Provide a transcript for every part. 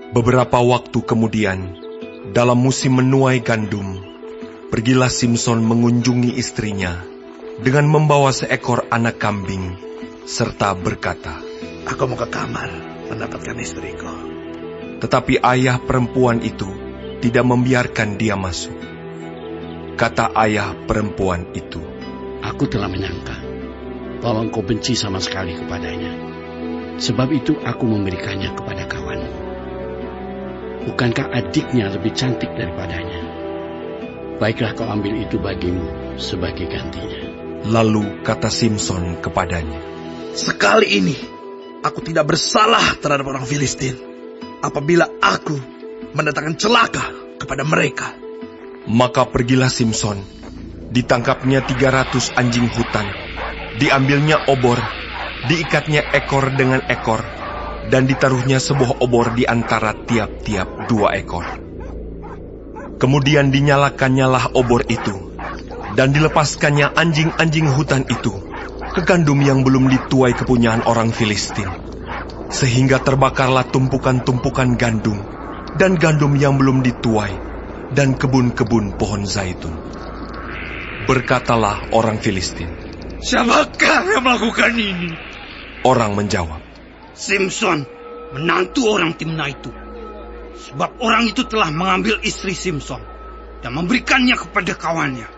Beberapa waktu kemudian, dalam musim menuai gandum, pergilah Simson mengunjungi istrinya dengan membawa seekor anak kambing, serta berkata, "Aku mau ke kamar mendapatkan istriku." Tetapi ayah perempuan itu tidak membiarkan dia masuk. Kata ayah perempuan itu, "Aku telah menyangka bahwa engkau benci sama sekali kepadanya. Sebab itu aku memberikannya kepada kawanmu. Bukankah adiknya lebih cantik daripadanya? Baiklah kau ambil itu bagimu sebagai gantinya." Lalu kata Simson kepadanya, "Sekali ini aku tidak bersalah terhadap orang Filistin apabila aku mendatangkan celaka kepada mereka." Maka pergilah Simson, ditangkapnya 300 anjing hutan, diambilnya obor, diikatnya ekor dengan ekor, dan ditaruhnya sebuah obor di antara tiap-tiap 2 ekor. Kemudian dinyalakannya obor itu, dan dilepaskannya anjing-anjing hutan itu ke gandum yang belum dituai kepunyaan orang Filistin, sehingga terbakarlah tumpukan-tumpukan gandum dan gandum yang belum dituai, dan kebun-kebun pohon zaitun. Berkatalah orang Filistin, "Siapakah yang melakukan ini?" Orang menjawab, "Simson, menantu orang Timna itu. Sebab orang itu telah mengambil istri Simson dan memberikannya kepada kawannya."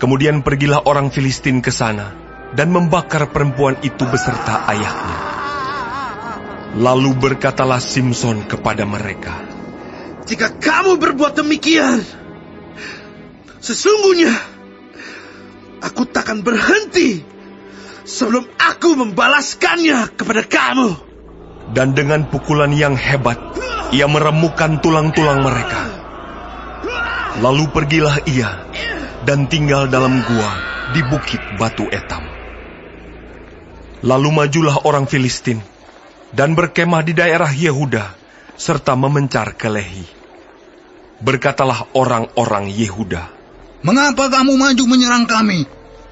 Kemudian pergilah orang Filistin ke sana dan membakar perempuan itu beserta ayahnya. Lalu berkatalah Simson kepada mereka, "Jika kamu berbuat demikian, sesungguhnya aku takkan berhenti sebelum aku membalaskannya kepada kamu." Dan dengan pukulan yang hebat, ia meremukkan tulang-tulang mereka. Lalu pergilah ia dan tinggal dalam gua di bukit Batu Etam. Lalu majulah orang Filistin dan berkemah di daerah Yehuda, serta memencar ke Lehi. Berkatalah orang-orang Yehuda, "Mengapa kamu maju menyerang kami?"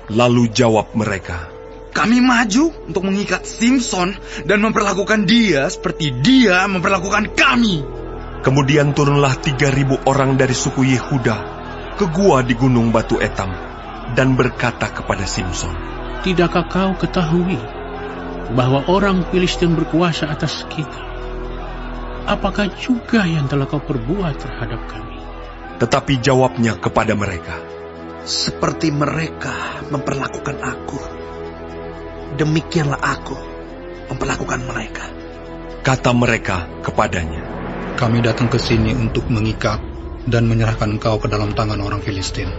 Lalu jawab mereka, "Kami maju untuk mengikat Simson dan memperlakukan dia seperti dia memperlakukan kami." Kemudian turunlah 3.000 orang dari suku Yehuda ke gua di gunung Batu Etam dan berkata kepada Simson, "Tidakkah kau ketahui bahwa orang Filistin berkuasa atas kita? Apakah juga yang telah kau perbuat terhadap kami?" Tetapi jawabnya kepada mereka, "Seperti mereka memperlakukan aku, demikianlah aku memperlakukan mereka." Kata mereka kepadanya, "Kami datang ke sini untuk mengikat dan menyerahkan engkau ke dalam tangan orang Filistin."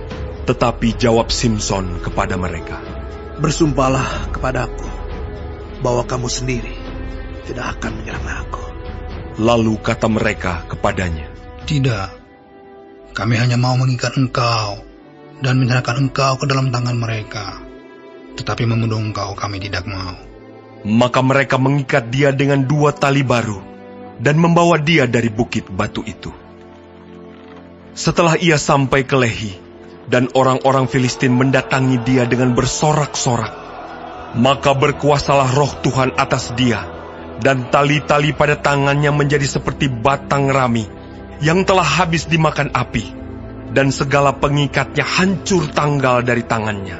Tetapi jawab Simson kepada mereka, "Bersumpahlah kepadaku bahwa kamu sendiri tidak akan menyerang aku." Lalu kata mereka kepadanya, "Tidak, kami hanya mau mengikat engkau dan menyerahkan engkau ke dalam tangan mereka. Tetapi membunuh engkau kami tidak mau." Maka mereka mengikat dia dengan 2 tali baru dan membawa dia dari bukit batu itu. Setelah ia sampai ke Lehi, dan orang-orang Filistin mendatangi dia dengan bersorak-sorak, maka berkuasalah roh Tuhan atas dia, dan tali-tali pada tangannya menjadi seperti batang rami yang telah habis dimakan api, dan segala pengikatnya hancur tanggal dari tangannya.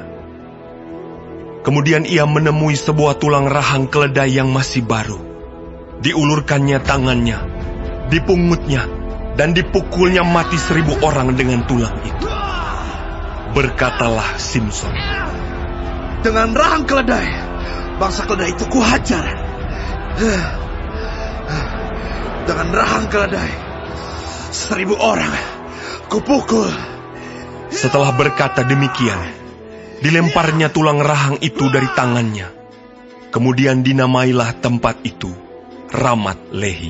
Kemudian ia menemui sebuah tulang rahang keledai yang masih baru. Diulurkannya tangannya, dipungutnya, dan dipukulnya mati 1.000 orang dengan tulang itu. Berkatalah Simson, "Dengan rahang keledai, bangsa keledai itu kuhajar. Dengan rahang keledai, 1.000 orang kupukul." Setelah berkata demikian, dilemparnya tulang rahang itu dari tangannya. Kemudian dinamailah tempat itu Ramat Lehi.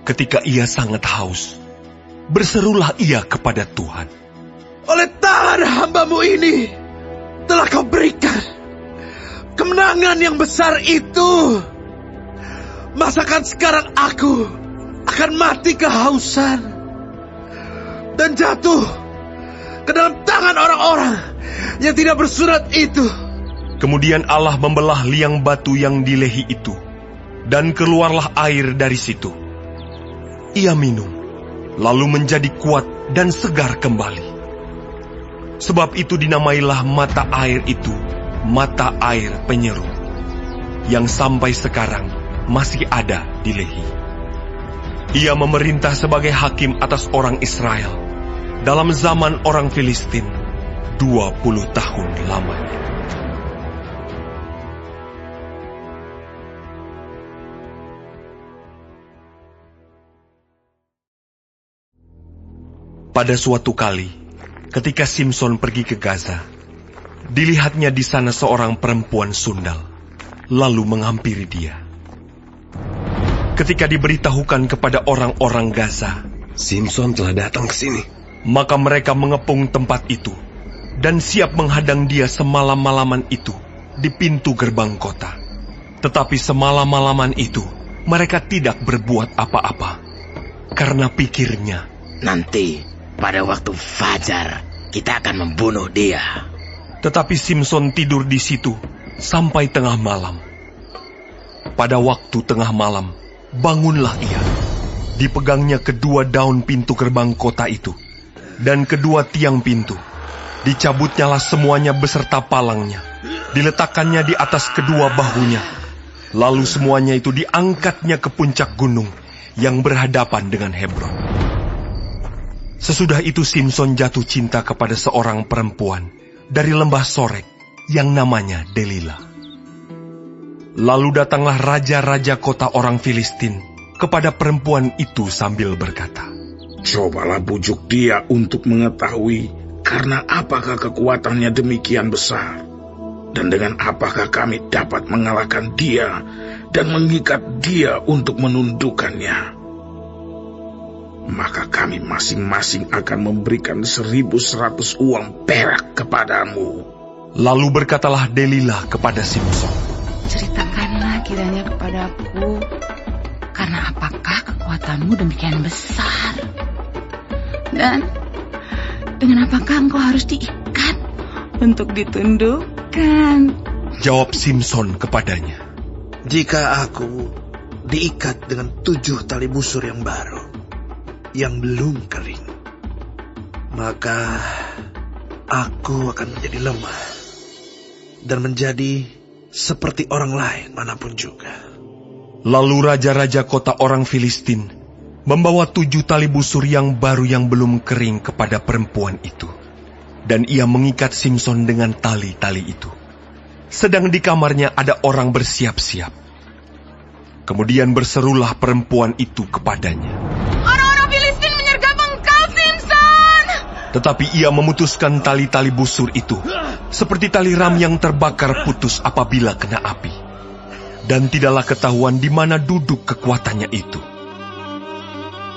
Ketika ia sangat haus, berserulah ia kepada Tuhan, "Oleh tangan hamba-Mu ini telah Kau berikan kemenangan yang besar itu. Masakan sekarang aku akan mati kehausan dan jatuh ke dalam tangan orang-orang yang tidak bersurat itu." Kemudian Allah membelah liang batu yang di Lehi itu, dan keluarlah air dari situ. ia minum, lalu menjadi kuat dan segar kembali. Sebab itu dinamailah mata air itu mata air penyeru, yang sampai sekarang masih ada di Lehi. Ia memerintah sebagai hakim atas orang Israel dalam zaman orang Filistin 20 tahun lamanya. Pada suatu kali, ketika Simson pergi ke Gaza, dilihatnya di sana seorang perempuan sundal, lalu menghampiri dia. Ketika diberitahukan kepada orang-orang Gaza, Simson telah datang ke sini. maka mereka mengepung tempat itu dan siap menghadang dia semalam-malaman itu di pintu gerbang kota. Tetapi semalam-malaman itu mereka tidak berbuat apa-apa, karena pikirnya, nanti pada waktu fajar kita akan membunuh dia. Tetapi Simson tidur di situ sampai tengah malam. Pada waktu tengah malam, bangunlah ia. Dipegangnya kedua daun pintu gerbang kota itu, dan kedua tiang pintu. Dicabutnyalah semuanya beserta palangnya. Diletakkannya di atas kedua bahunya. Lalu semuanya itu diangkatnya ke puncak gunung yang berhadapan dengan Hebron. Sesudah itu Simson jatuh cinta kepada seorang perempuan dari lembah Sorek yang namanya Delila. Lalu datanglah raja-raja kota orang Filistin kepada perempuan itu sambil berkata, cobalah bujuk dia untuk mengetahui karena apakah kekuatannya demikian besar, dan dengan apakah kami dapat mengalahkan dia dan mengikat dia untuk menundukkannya. Maka kami masing-masing akan memberikan 1.100 uang perak kepadamu. Lalu berkatalah Delila kepada Simson, ceritakanlah kiranya kepadaku, karena apakah kekuatanmu demikian besar? Dan dengan apakah engkau harus diikat untuk ditundukkan? Jawab Simson kepadanya, jika aku diikat dengan 7 tali busur yang baru, yang belum kering, maka aku akan menjadi lemah dan menjadi seperti orang lain manapun juga. Lalu raja-raja kota orang Filistin membawa 7 tali busur yang baru yang belum kering kepada perempuan itu, dan ia mengikat Simson dengan tali-tali itu. Sedang di kamarnya ada orang bersiap-siap. Kemudian berserulah perempuan itu kepadanya, Orang-orang Filistin menyergap engkau, Simson! tetapi ia memutuskan tali-tali busur itu, seperti tali ram yang terbakar putus apabila kena api. Dan tidaklah ketahuan di mana duduk kekuatannya itu.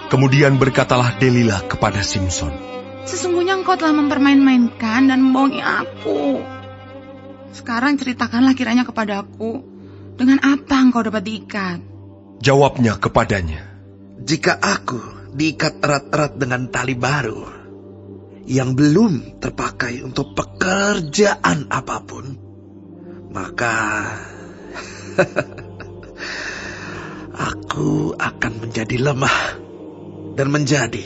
Kemudian berkatalah Delila kepada Simson, Sesungguhnya engkau telah mempermain-mainkan dan membohongi aku. Sekarang ceritakanlah kiranya kepadaku, dengan apa engkau dapat diikat? Jawabnya kepadanya, Jika aku diikat erat-erat dengan tali baru, yang belum terpakai untuk pekerjaan apapun, maka aku akan menjadi lemah dan menjadi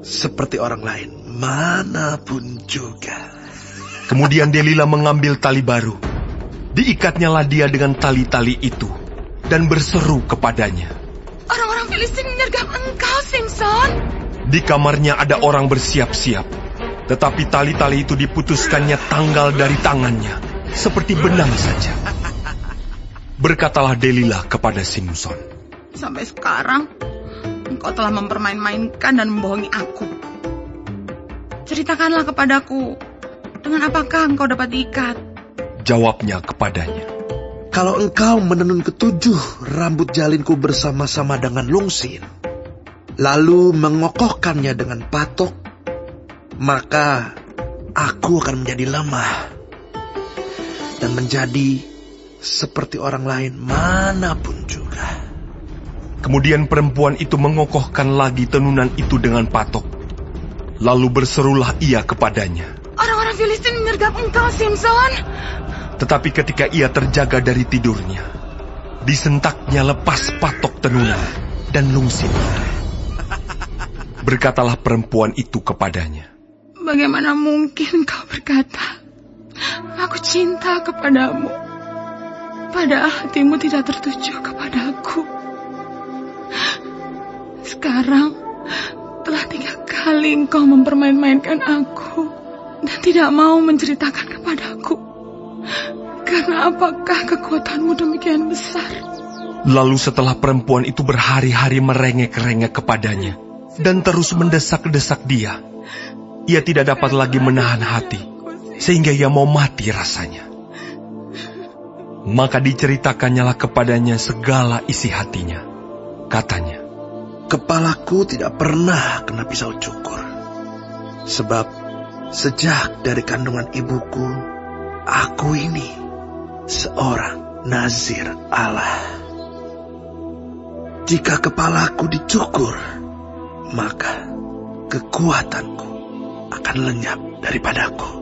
seperti orang lain manapun juga. Kemudian Delila mengambil tali baru. Diikatnyalah dia dengan tali-tali itu dan berseru kepadanya, Orang-orang Filistin menyergap engkau, Simson! Di kamarnya ada orang bersiap-siap, tetapi tali-tali itu diputuskannya tanggal dari tangannya, seperti benang saja. Berkatalah Delila kepada Simson, Sampai sekarang, engkau telah mempermain-mainkan dan membohongi aku. Ceritakanlah kepadaku, dengan apakah engkau dapat diikat? Jawabnya kepadanya, Kalau engkau menenun 7 rambut jalinku bersama-sama dengan lungsin, lalu mengokohkannya dengan patok, maka aku akan menjadi lemah dan menjadi seperti orang lain manapun juga. Kemudian perempuan itu mengokohkan lagi tenunan itu dengan patok. Lalu berserulah ia kepadanya, Orang-orang Filistin menyergap engkau, Simson! Tetapi ketika ia terjaga dari tidurnya, disentaknya lepas patok tenunan dan lungsinnya. Berkatalah perempuan itu kepadanya, Bagaimana mungkin kau berkata, aku cinta kepadamu, padahal hatimu tidak tertuju kepadaku. Sekarang telah 3 kali engkau mempermain-mainkan aku dan tidak mau menceritakan kepadaku. Karena apakah kekuatanmu demikian besar? Lalu setelah perempuan itu berhari-hari merengek-rengek kepadanya dan terus mendesak-desak dia, ia tidak dapat lagi menahan hati, sehingga ia mau mati rasanya. Maka diceritakannya kepadanya segala isi hatinya. Katanya, Kepalaku tidak pernah kena pisau cukur. Sebab sejak dari kandungan ibuku, aku ini seorang nazir Allah. Jika kepalaku dicukur, maka kekuatanku akan lenyap daripadaku.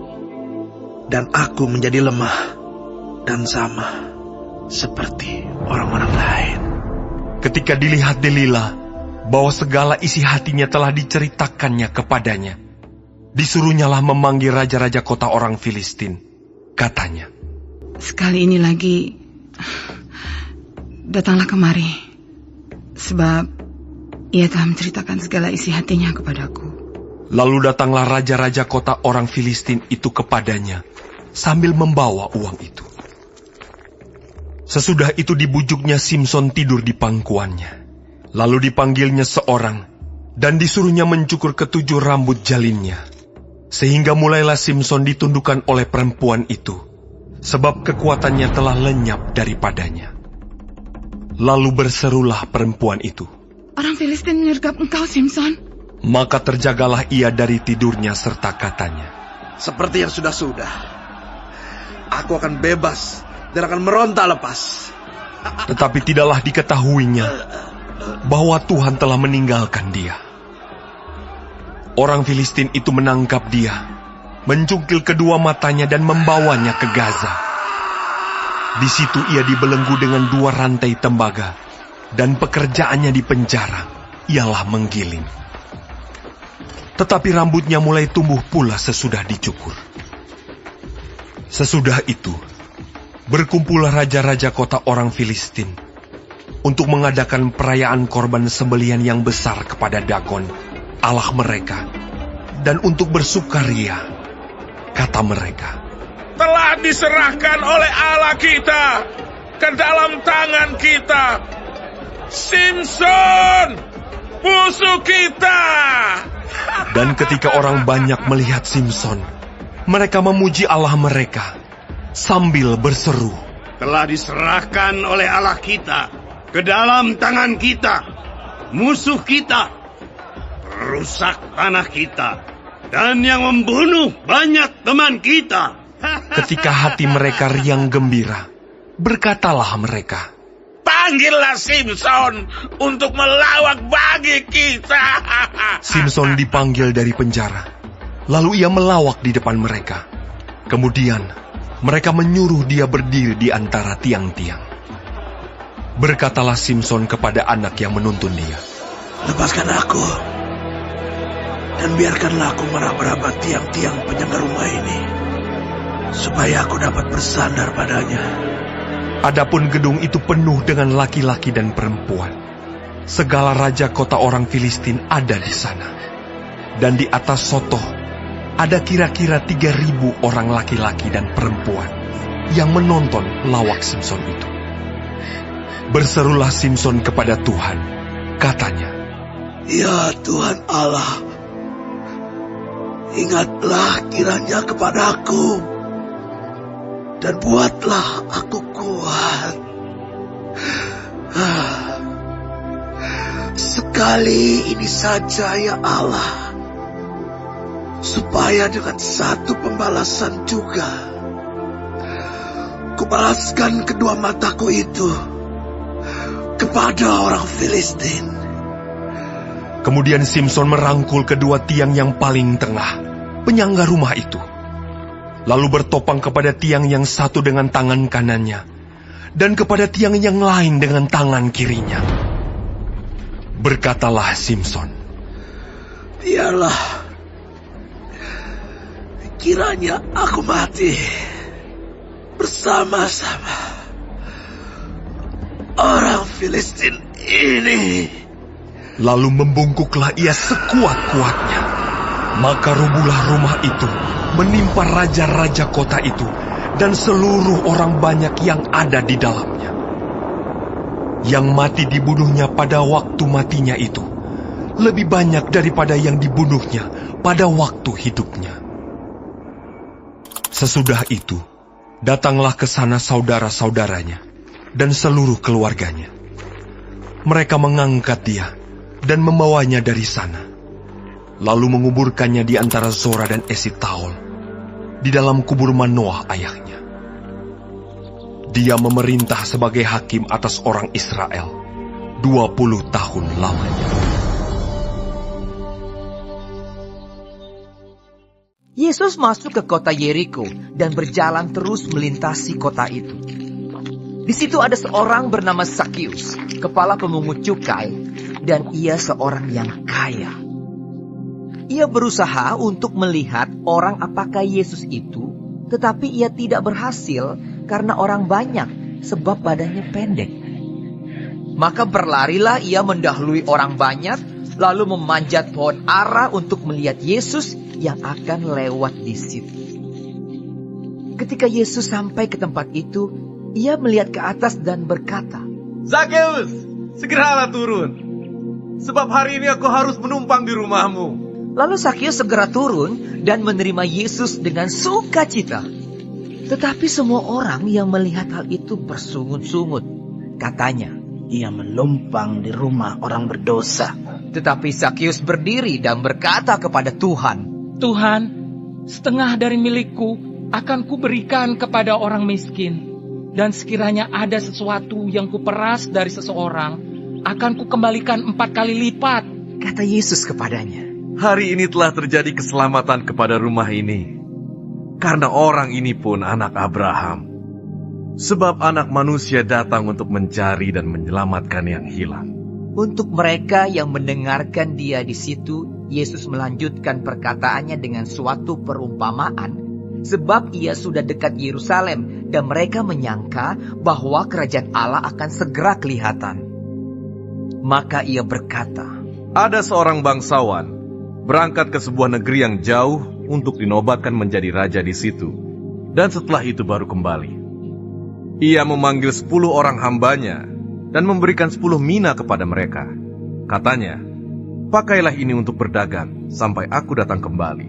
Dan aku menjadi lemah dan sama seperti orang-orang lain. ketika dilihat Delila bahwa segala isi hatinya telah diceritakannya kepadanya, disuruhnyalah memanggil raja-raja kota orang Filistin. Katanya, Sekali ini lagi, datanglah kemari, sebab ia telah menceritakan segala isi hatinya kepadaku. Lalu datanglah raja-raja kota orang Filistin itu kepadanya, sambil membawa uang itu. Sesudah itu dibujuknya Simson tidur di pangkuannya. Lalu dipanggilnya seorang, dan disuruhnya mencukur ke7 rambut jalinnya. Sehingga mulailah Simson ditundukkan oleh perempuan itu, sebab kekuatannya telah lenyap daripadanya. Lalu berserulah perempuan itu, Orang Filistin menyergap engkau, Simson. Maka terjagalah ia dari tidurnya serta katanya, Seperti yang sudah-sudah, aku akan bebas dan akan meronta lepas. Tetapi tidaklah diketahuinya bahwa Tuhan telah meninggalkan dia. Orang Filistin itu menangkap dia, mencungkil kedua matanya dan membawanya ke Gaza. Di situ ia dibelenggu dengan 2 rantai tembaga, dan pekerjaannya di penjara ialah menggiling. Tetapi rambutnya mulai tumbuh pula sesudah dicukur. Sesudah itu, berkumpullah raja-raja kota orang Filistin untuk mengadakan perayaan korban sembelihan yang besar kepada Dagon, Allah mereka, dan untuk bersukaria. Kata mereka, Telah diserahkan oleh Allah kita ke dalam tangan kita. Simson, musuh kita. dan ketika orang banyak melihat Simson, mereka memuji Allah mereka sambil berseru, Telah diserahkan oleh Allah kita ke dalam tangan kita, musuh kita, perusak tanah kita, dan yang membunuh banyak teman kita. Ketika hati mereka riang gembira, berkatalah mereka, Panggillah Simson untuk melawak bagi kita. Simson dipanggil dari penjara. Lalu ia melawak di depan mereka. Kemudian mereka menyuruh dia berdiri di antara tiang-tiang. Berkatalah Simson kepada anak yang menuntun dia, Lepaskan aku, dan biarkanlah aku meraba-raba tiang-tiang penyangga rumah ini, supaya aku dapat bersandar padanya. Adapun gedung itu penuh dengan laki-laki dan perempuan. Segala raja kota orang Filistin ada di sana. Dan di atas sotoh ada kira-kira 3.000 orang laki-laki dan perempuan yang menonton lawak Simson itu. Berserulah Simson kepada Tuhan, katanya, Ya Tuhan Allah, ingatlah kiranya kepadaku, dan buatlah aku kuat. Sekali ini saja ya Allah, supaya dengan satu pembalasan juga, kubalaskan kedua mataku itu kepada orang Filistin. Kemudian Simson merangkul kedua tiang yang paling tengah, penyangga rumah itu. Lalu bertopang kepada tiang yang satu dengan tangan kanannya, dan kepada tiang yang lain dengan tangan kirinya. Berkatalah Simson, Biarlah. Kiranya aku mati bersama-sama orang Filistin ini. Lalu membungkuklah ia sekuat-kuatnya. Maka rubuhlah rumah itu, menimpa raja-raja kota itu, dan seluruh orang banyak yang ada di dalamnya. Yang mati dibunuhnya pada waktu matinya itu, lebih banyak daripada yang dibunuhnya pada waktu hidupnya. Sesudah itu, datanglah ke sana saudara-saudaranya dan seluruh keluarganya. Mereka mengangkat dia dan membawanya dari sana, lalu menguburkannya di antara Zora dan Esitaol, di dalam kubur Manoah ayahnya. Dia memerintah sebagai hakim atas orang Israel 20 tahun lamanya. Yesus masuk ke kota Yeriko dan berjalan terus melintasi kota itu. Di situ ada seorang bernama Sakius, kepala pemungut cukai, dan ia seorang yang kaya. Ia berusaha untuk melihat orang apakah Yesus itu, tetapi ia tidak berhasil karena orang banyak sebab badannya pendek. Maka berlarilah ia mendahului orang banyak, lalu memanjat pohon ara untuk melihat Yesus yang akan lewat di situ. Ketika Yesus sampai ke tempat itu, ia melihat ke atas dan berkata, Zakeus, segeralah turun, sebab hari ini aku harus menumpang di rumahmu. Lalu Sakeus segera turun dan menerima Yesus dengan sukacita. Tetapi semua orang yang melihat hal itu bersungut-sungut. Katanya, ia menumpang di rumah orang berdosa. Tetapi Sakeus berdiri dan berkata kepada Tuhan, Tuhan, setengah dari milikku akan kuberikan kepada orang miskin. Dan sekiranya ada sesuatu yang kuperas dari seseorang, akan kukembalikan 4 kali lipat. Kata Yesus kepadanya, hari ini telah terjadi keselamatan kepada rumah ini, karena orang ini pun anak Abraham. Sebab anak manusia datang untuk mencari dan menyelamatkan yang hilang. Untuk mereka yang mendengarkan dia di situ, Yesus melanjutkan perkataannya dengan suatu perumpamaan, sebab ia sudah dekat Yerusalem dan mereka menyangka bahwa kerajaan Allah akan segera kelihatan. Maka ia berkata, ada seorang bangsawan berangkat ke sebuah negeri yang jauh untuk dinobatkan menjadi raja di situ, dan setelah itu baru kembali. Ia memanggil 10 orang hambanya dan memberikan 10 mina kepada mereka. Katanya, pakailah ini untuk berdagang sampai aku datang kembali.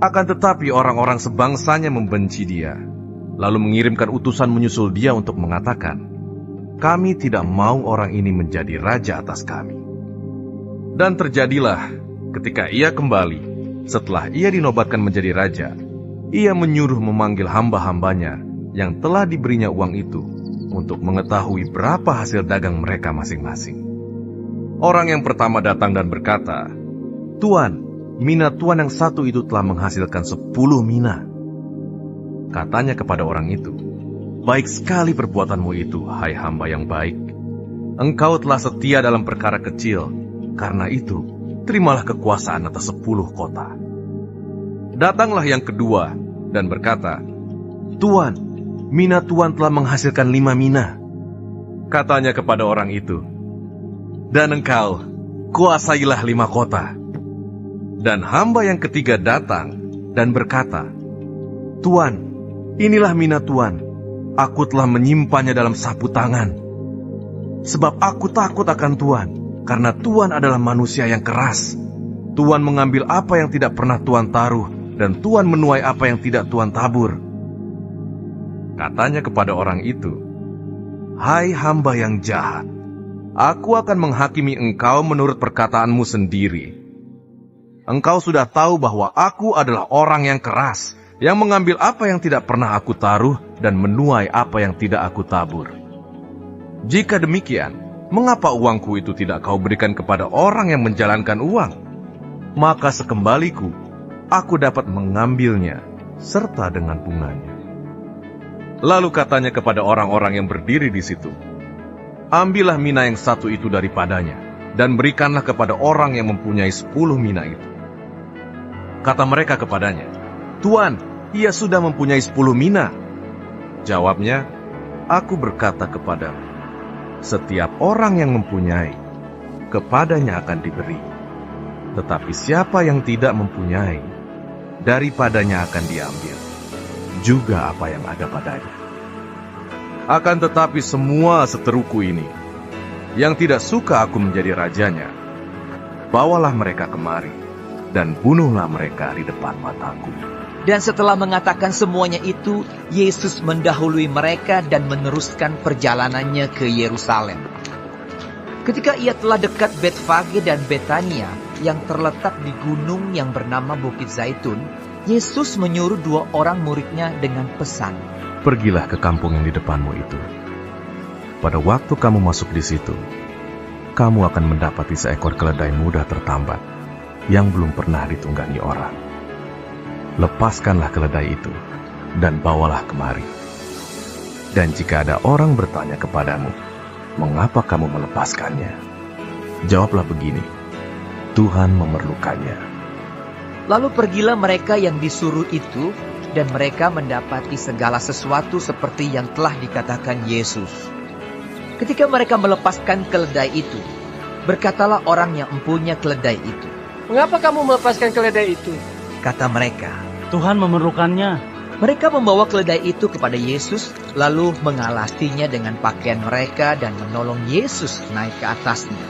Akan tetapi orang-orang sebangsanya membenci dia, lalu mengirimkan utusan menyusul dia untuk mengatakan, kami tidak mau orang ini menjadi raja atas kami. Dan terjadilah ketika ia kembali, setelah ia dinobatkan menjadi raja, ia menyuruh memanggil hamba-hambanya yang telah diberinya uang itu untuk mengetahui berapa hasil dagang mereka masing-masing. Orang yang pertama datang dan berkata, Tuan, mina tuan yang satu itu telah menghasilkan 10 mina. Katanya kepada orang itu, baik sekali perbuatanmu itu, hai hamba yang baik. Engkau telah setia dalam perkara kecil, karena itu terimalah kekuasaan atas 10 kota. Datanglah yang kedua dan berkata, Tuan, mina tuan telah menghasilkan 5 mina. Katanya kepada orang itu, dan engkau kuasailah 5 kota. Dan hamba yang ketiga datang dan berkata, Tuan, inilah mina tuan, aku telah menyimpannya dalam sapu tangan. Sebab aku takut akan Tuan, karena Tuan adalah manusia yang keras. Tuan mengambil apa yang tidak pernah Tuan taruh, dan Tuan menuai apa yang tidak Tuan tabur. Katanya kepada orang itu, hai hamba yang jahat, aku akan menghakimi engkau menurut perkataanmu sendiri. Engkau sudah tahu bahwa aku adalah orang yang keras, yang mengambil apa yang tidak pernah aku taruh, dan menuai apa yang tidak aku tabur. Jika demikian, mengapa uangku itu tidak kau berikan kepada orang yang menjalankan uang? Maka sekembaliku, aku dapat mengambilnya, serta dengan bunganya. Lalu katanya kepada orang-orang yang berdiri di situ, ambillah mina yang satu itu daripadanya, dan berikanlah kepada orang yang mempunyai 10 mina itu. Kata mereka kepadanya, Tuan, ia sudah mempunyai 10 mina. Jawabnya, aku berkata kepadamu, setiap orang yang mempunyai, kepadanya akan diberi. Tetapi siapa yang tidak mempunyai, daripadanya akan diambil juga apa yang ada padanya. Akan tetapi semua seteruku ini, yang tidak suka aku menjadi rajanya, bawalah mereka kemari, dan bunuhlah mereka di depan mataku. Dan setelah mengatakan semuanya itu, Yesus mendahului mereka dan meneruskan perjalanannya ke Yerusalem. Ketika ia telah dekat Betfage dan Betania, yang terletak di gunung yang bernama Bukit Zaitun, Yesus menyuruh 2 orang muridnya dengan pesan, pergilah ke kampung yang di depanmu itu. Pada waktu kamu masuk di situ, kamu akan mendapati seekor keledai muda tertambat yang belum pernah ditunggangi orang. Lepaskanlah keledai itu dan bawalah kemari. Dan jika ada orang bertanya kepadamu, mengapa kamu melepaskannya? Jawablah begini, Tuhan memerlukannya. Lalu pergilah mereka yang disuruh itu, dan mereka mendapati segala sesuatu seperti yang telah dikatakan Yesus. Ketika mereka melepaskan keledai itu, berkatalah orang yang empunya keledai itu, mengapa kamu melepaskan keledai itu? Kata mereka, Tuhan memerlukannya. Mereka membawa keledai itu kepada Yesus, lalu mengalasinya dengan pakaian mereka dan menolong Yesus naik ke atasnya.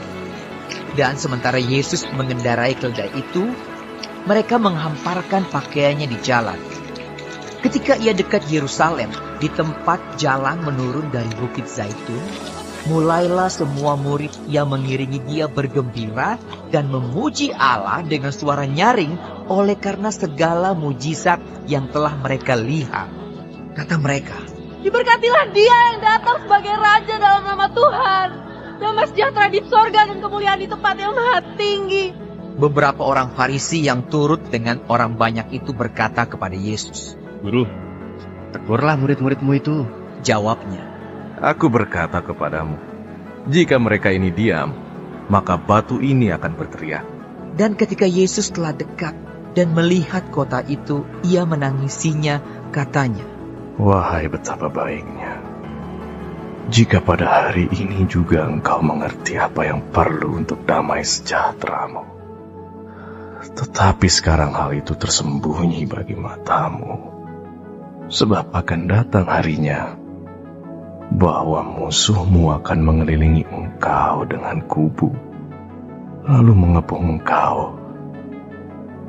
Dan sementara Yesus mengendarai keledai itu, mereka menghamparkan pakaiannya di jalan. Ketika ia dekat Yerusalem, di tempat jalan menurun dari Bukit Zaitun, mulailah semua murid yang mengiringi dia bergembira dan memuji Allah dengan suara nyaring oleh karena segala mujizat yang telah mereka lihat. Kata mereka, diberkatilah dia yang datang sebagai raja dalam nama Tuhan. Damai sejahtera di sorga dan kemuliaan di tempat yang maha tinggi. Beberapa orang Farisi yang turut dengan orang banyak itu berkata kepada Yesus, Guru, tegurlah murid-muridmu itu. Jawabnya, aku berkata kepadamu, jika mereka ini diam, maka batu ini akan berteriak. Dan ketika Yesus telah dekat dan melihat kota itu, ia menangisinya, katanya, wahai betapa baiknya, jika pada hari ini juga engkau mengerti apa yang perlu untuk damai sejahteramu. Tetapi sekarang hal itu tersembunyi bagi matamu. Sebab akan datang harinya bahwa musuhmu akan mengelilingi engkau dengan kubu, lalu mengepung engkau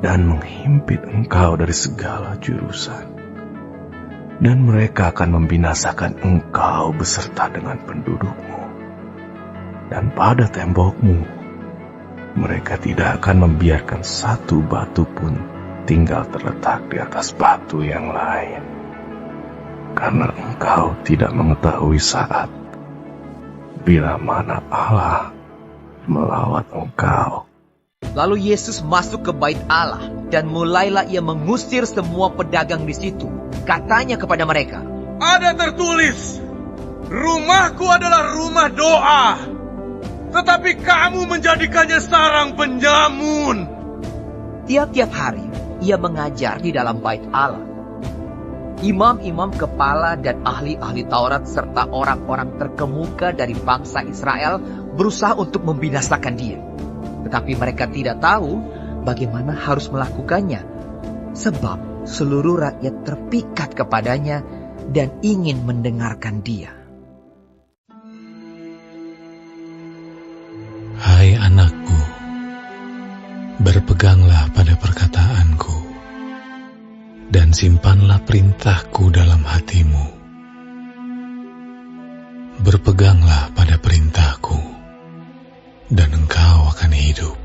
dan menghimpit engkau dari segala jurusan. Dan mereka akan membinasakan engkau beserta dengan pendudukmu. Dan pada tembokmu, mereka tidak akan membiarkan satu batu pun tinggal terletak di atas batu yang lain. Karena engkau tidak mengetahui saat bila mana Allah melawat engkau. Lalu Yesus masuk ke bait Allah dan mulailah ia mengusir semua pedagang di situ. Katanya kepada mereka, ada tertulis, rumahku adalah rumah doa, tetapi kamu menjadikannya sarang penyamun. Tiap-tiap hari ia mengajar di dalam bait Allah. Imam-imam kepala dan ahli-ahli Taurat serta orang-orang terkemuka dari bangsa Israel berusaha untuk membinasakan dia. Tetapi mereka tidak tahu bagaimana harus melakukannya, sebab seluruh rakyat terpikat kepadanya dan ingin mendengarkan dia. Hai anakku, berpeganglah pada perkataanku dan simpanlah perintahku dalam hatimu. Berpeganglah pada perintahku, dan engkau akan hidup.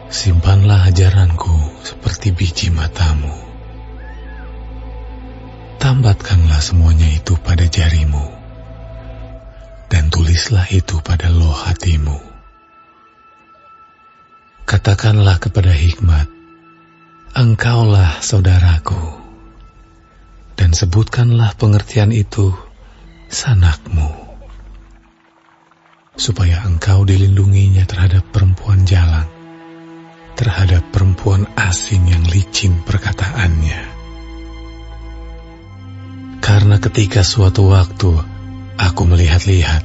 Simpanlah ajaranku seperti biji matamu. Tambatkanlah semuanya itu pada jarimu, dan tulislah itu pada loh hatimu. Katakanlah kepada hikmat, engkaulah saudaraku, dan sebutkanlah pengertian itu sanakmu. supaya Engkau dilindunginya terhadap perempuan jalang, terhadap perempuan asing yang licin perkataannya. Karena ketika suatu waktu aku melihat-lihat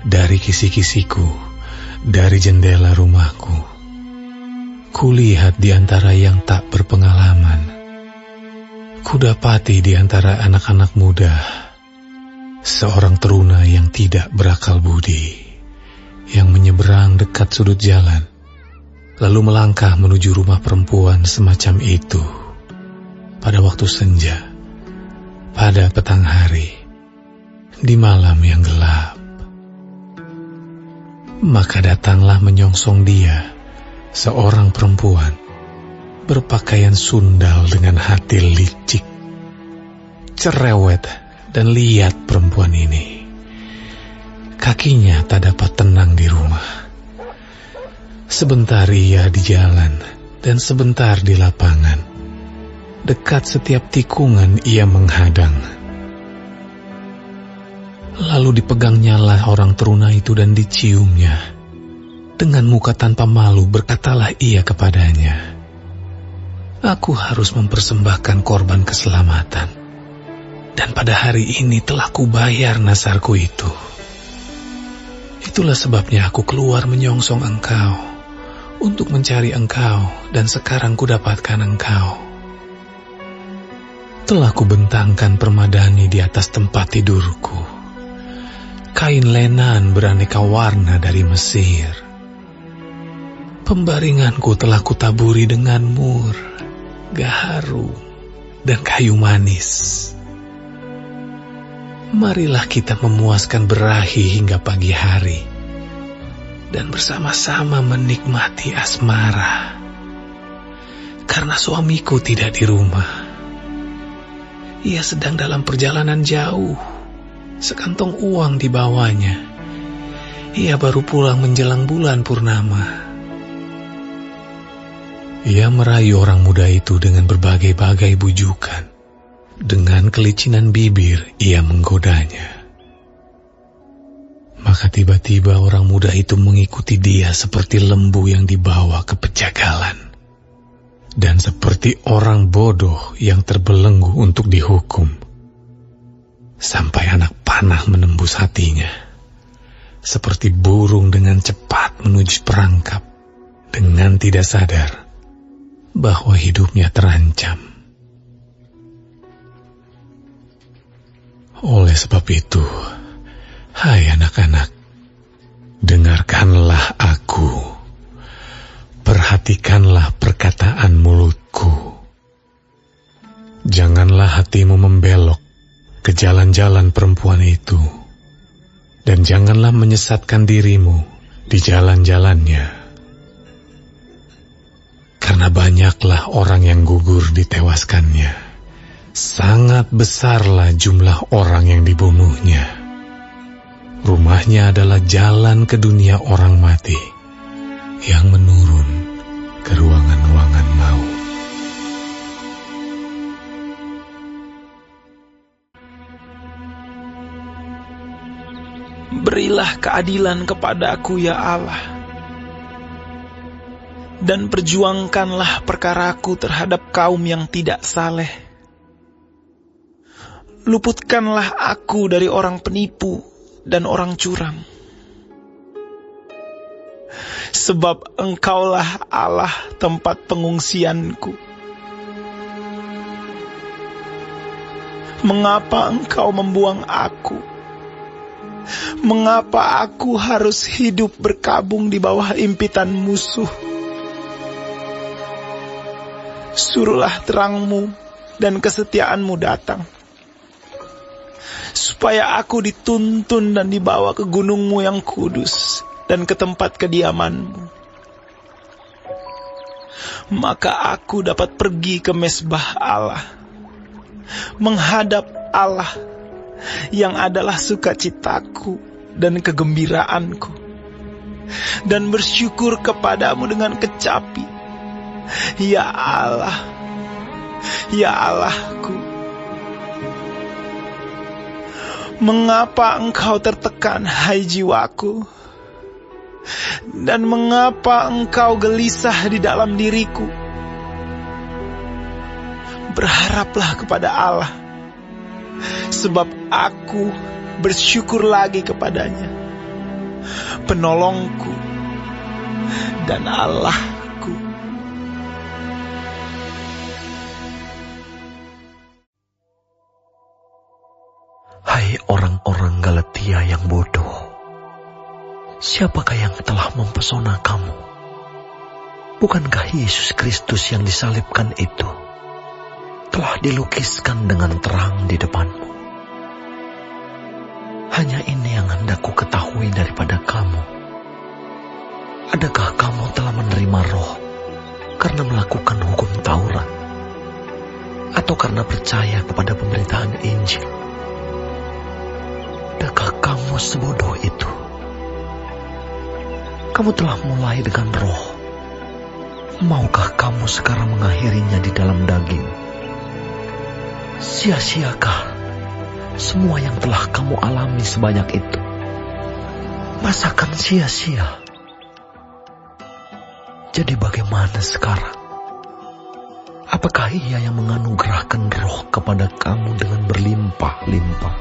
dari kisi-kisiku, dari jendela rumahku, kulihat di antara yang tak berpengalaman, kudapati di antara anak-anak muda seorang teruna yang tidak berakal budi, yang menyeberang dekat sudut jalan, lalu melangkah menuju rumah perempuan semacam itu pada waktu senja, pada petang hari, di malam yang gelap. Maka datanglah menyongsong dia seorang perempuan berpakaian sundal dengan hati licik, cerewet dan lihat perempuan ini. Kakinya tak dapat tenang di rumah. Sebentar ia di jalan dan sebentar di lapangan. Dekat setiap tikungan ia menghadang. Lalu dipegangnyalah orang teruna itu dan diciumnya. Dengan muka tanpa malu berkatalah ia kepadanya, "Aku harus mempersembahkan korban keselamatan. Dan pada hari ini telah kubayar nasarku itu. Itulah sebabnya aku keluar menyongsong engkau, untuk mencari engkau, dan sekarang kudapatkan engkau. Telah kubentangkan permadani di atas tempat tidurku, kain lenan beraneka warna dari Mesir. Pembaringanku telah kutaburi dengan mur, gaharu, dan kayu manis. Marilah kita memuaskan berahi hingga pagi hari, dan bersama-sama menikmati asmara. Karena suamiku tidak di rumah. Ia sedang dalam perjalanan jauh, sekantong uang dibawanya. Ia baru pulang menjelang bulan purnama." Ia merayu orang muda itu dengan berbagai-bagai bujukan. Dengan kelicinan bibir ia menggodanya. Maka tiba-tiba orang muda itu mengikuti dia seperti lembu yang dibawa ke pejagalan, dan seperti orang bodoh yang terbelenggu untuk dihukum. Sampai anak panah menembus hatinya, seperti burung dengan cepat menuju perangkap, dengan tidak sadar bahwa hidupnya terancam. Oleh sebab itu, hai anak-anak, dengarkanlah aku, perhatikanlah perkataan mulutku. Janganlah hatimu membelok ke jalan-jalan perempuan itu, dan janganlah menyesatkan dirimu di jalan-jalannya. Karena banyaklah orang yang gugur ditewaskannya. Sangat besarlah jumlah orang yang dibunuhnya. Rumahnya adalah jalan ke dunia orang mati, yang menurun ke ruangan-ruangan maut. Berilah keadilan kepadaku, ya Allah, dan perjuangkanlah perkaraku terhadap kaum yang tidak saleh. Luputkanlah aku dari orang penipu dan orang curang. Sebab Engkaulah Allah tempat pengungsianku. Mengapa Engkau membuang aku? Mengapa aku harus hidup berkabung di bawah impitan musuh? Suruhlah terang-Mu dan kesetiaan-Mu datang, supaya aku dituntun dan dibawa ke gunung-Mu yang kudus dan ke tempat kediaman-Mu. Maka aku dapat pergi ke mezbah Allah, menghadap Allah yang adalah sukacitaku dan kegembiraanku, dan bersyukur kepadamu dengan kecapi. Ya Allah, ya Allahku, mengapa engkau tertekan, hai jiwaku? Dan mengapa engkau gelisah di dalam diriku? Berharaplah kepada Allah, sebab aku bersyukur lagi kepadanya, penolongku dan Allahku. Hai orang-orang Galatia yang bodoh, siapakah yang telah mempesona kamu? Bukankah Yesus Kristus yang disalibkan itu telah dilukiskan dengan terang di depanmu? Hanya ini yang hendak ku ketahui daripada kamu. Adakah kamu telah menerima Roh karena melakukan hukum Taurat, atau karena percaya kepada pemberitaan Injil? Adakah kamu sebodoh itu? Kamu telah mulai dengan Roh. Maukah kamu sekarang mengakhirinya di dalam daging? Sia-siakah semua yang telah kamu alami sebanyak itu? Masakan sia-sia? Jadi bagaimana sekarang? Apakah Ia yang menganugerahkan Roh kepada kamu dengan berlimpah-limpah,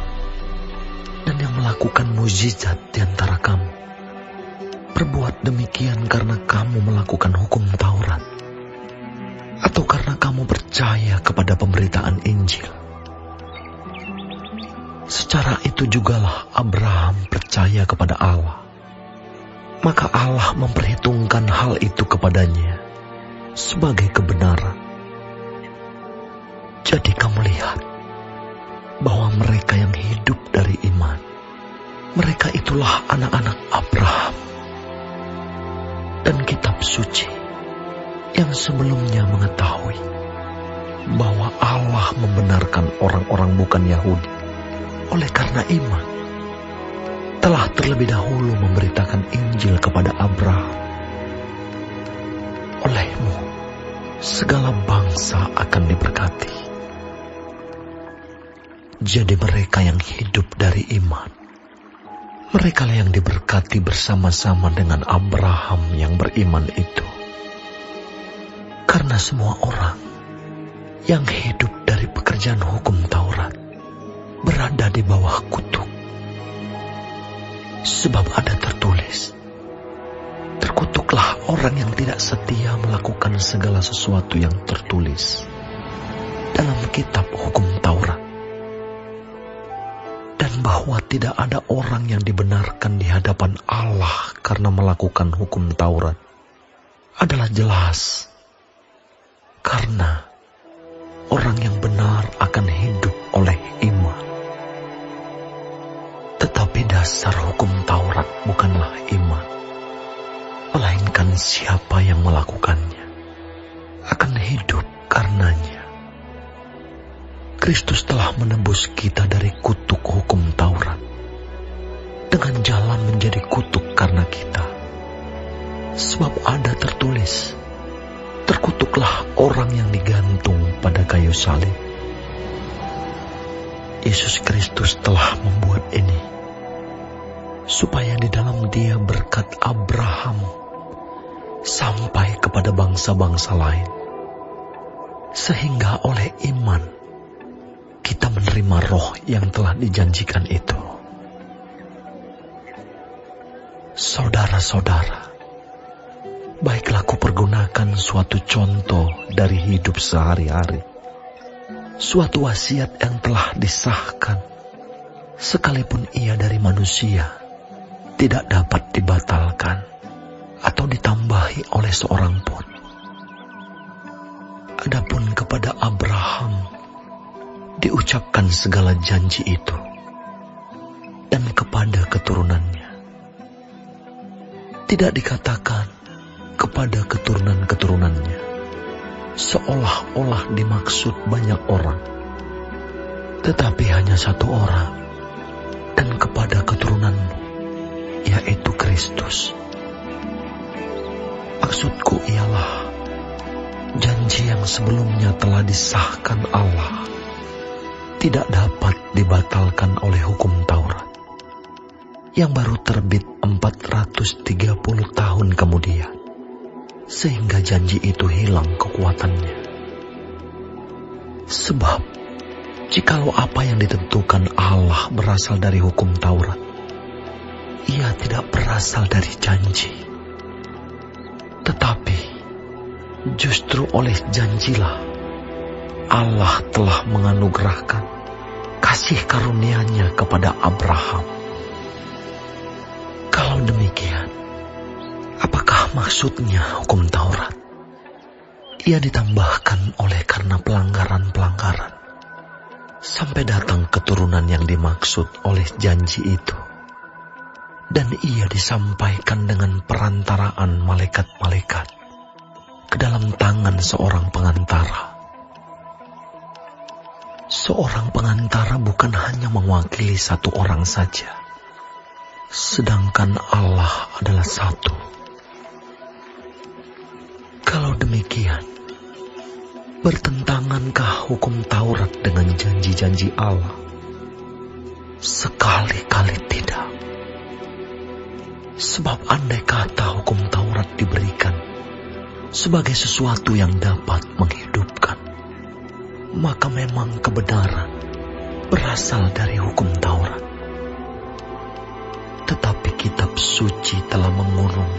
dan yang melakukan mukjizat di antara kamu berbuat demikian karena kamu melakukan hukum Taurat, atau karena kamu percaya kepada pemberitaan Injil? Secara itu jugalah Abraham percaya kepada Allah, maka Allah memperhitungkan hal itu kepadanya sebagai kebenaran. Jadi kamu lihat bahwa mereka yang hidup dari iman, mereka itulah anak-anak Abraham. Dan kitab suci yang sebelumnya mengetahui bahwa Allah membenarkan orang-orang bukan Yahudi oleh karena iman, telah terlebih dahulu memberitakan Injil kepada Abraham. Olehmu segala bangsa akan diberkati. Jadi mereka yang hidup dari iman, mereka yang diberkati bersama-sama dengan Abraham yang beriman itu. Karena semua orang yang hidup dari pekerjaan hukum Taurat berada di bawah kutuk. Sebab ada tertulis, terkutuklah orang yang tidak setia melakukan segala sesuatu yang tertulis dalam kitab hukum Taurat. Dan bahwa tidak ada orang yang dibenarkan di hadapan Allah karena melakukan hukum Taurat adalah jelas. Karena orang yang benar akan hidup oleh iman. Tetapi dasar hukum Taurat bukanlah iman, melainkan siapa yang melakukannya akan hidup karenanya. Kristus telah menebus kita dari kutuk hukum Taurat dengan jalan menjadi kutuk karena kita. Sebab ada tertulis, terkutuklah orang yang digantung pada kayu salib. Yesus Kristus telah membuat ini supaya di dalam Dia berkat Abraham sampai kepada bangsa-bangsa lain, sehingga oleh iman kita menerima Roh yang telah dijanjikan itu. Saudara-saudara, baiklah kupergunakan suatu contoh dari hidup sehari-hari, suatu wasiat yang telah disahkan, sekalipun ia dari manusia, tidak dapat dibatalkan atau ditambahi oleh seorang pun. Adapun kepada Abraham diucapkan segala janji itu, dan kepada keturunannya. Tidak dikatakan kepada keturunan-keturunannya, seolah-olah dimaksud banyak orang, tetapi hanya satu orang, dan kepada keturunanmu, yaitu Kristus. Maksudku ialah janji yang sebelumnya telah disahkan Allah tidak dapat dibatalkan oleh hukum Taurat. yang baru terbit 430 tahun kemudian, sehingga janji itu hilang kekuatannya. Sebab, jikalau apa yang ditentukan Allah berasal dari hukum Taurat, ia tidak berasal dari janji. Tetapi, justru oleh janjilah Allah telah menganugerahkan kasih karunia-Nya kepada Abraham. Kalau demikian, apakah maksudnya hukum Taurat? Ia ditambahkan oleh karena pelanggaran-pelanggaran, sampai datang keturunan yang dimaksud oleh janji itu. Dan ia disampaikan dengan perantaraan malaikat-malaikat ke dalam tangan seorang pengantara. Seorang pengantara bukan hanya mewakili satu orang saja, sedangkan Allah adalah satu. Kalau demikian, bertentangankah hukum Taurat dengan janji-janji Allah? Sekali-kali tidak. Sebab andai kata hukum Taurat diberikan sebagai sesuatu yang dapat menghidupkan, maka memang kebenaran berasal dari hukum Taurat. Tetapi kitab suci telah mengurung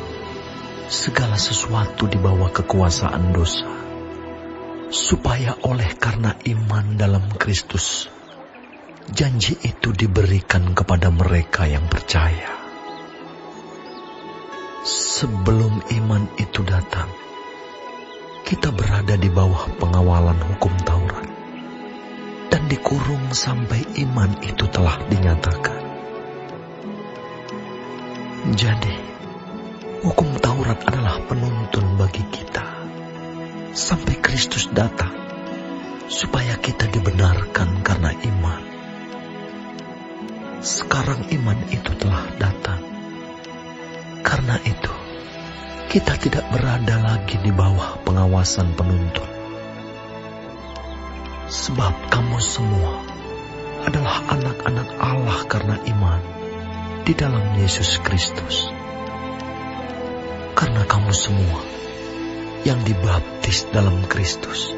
segala sesuatu di bawah kekuasaan dosa, supaya oleh karena iman dalam Kristus, janji itu diberikan kepada mereka yang percaya. Sebelum iman itu datang, kita berada di bawah pengawalan hukum Taurat dan dikurung sampai iman itu telah dinyatakan. Jadi, hukum Taurat adalah penuntun bagi kita sampai Kristus datang, supaya kita dibenarkan karena iman. Sekarang iman itu telah datang. Karena itu, kita tidak berada lagi di bawah pengawasan penuntun. Sebab kamu semua adalah anak-anak Allah karena iman di dalam Yesus Kristus. Karena kamu semua yang dibaptis dalam Kristus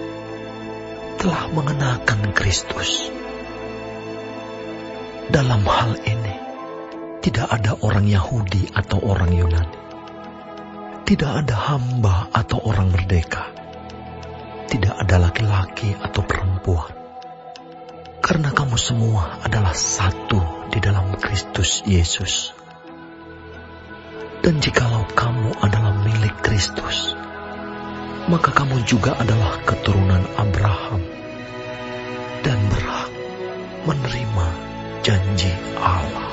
telah mengenakan Kristus. Dalam hal ini, tidak ada orang Yahudi atau orang Yunani. Tidak ada hamba atau orang merdeka. Tidak ada laki-laki atau perempuan. Karena kamu semua adalah satu di dalam Kristus Yesus. Dan jikalau kamu adalah milik Kristus, maka kamu juga adalah keturunan Abraham dan berhak menerima janji Allah.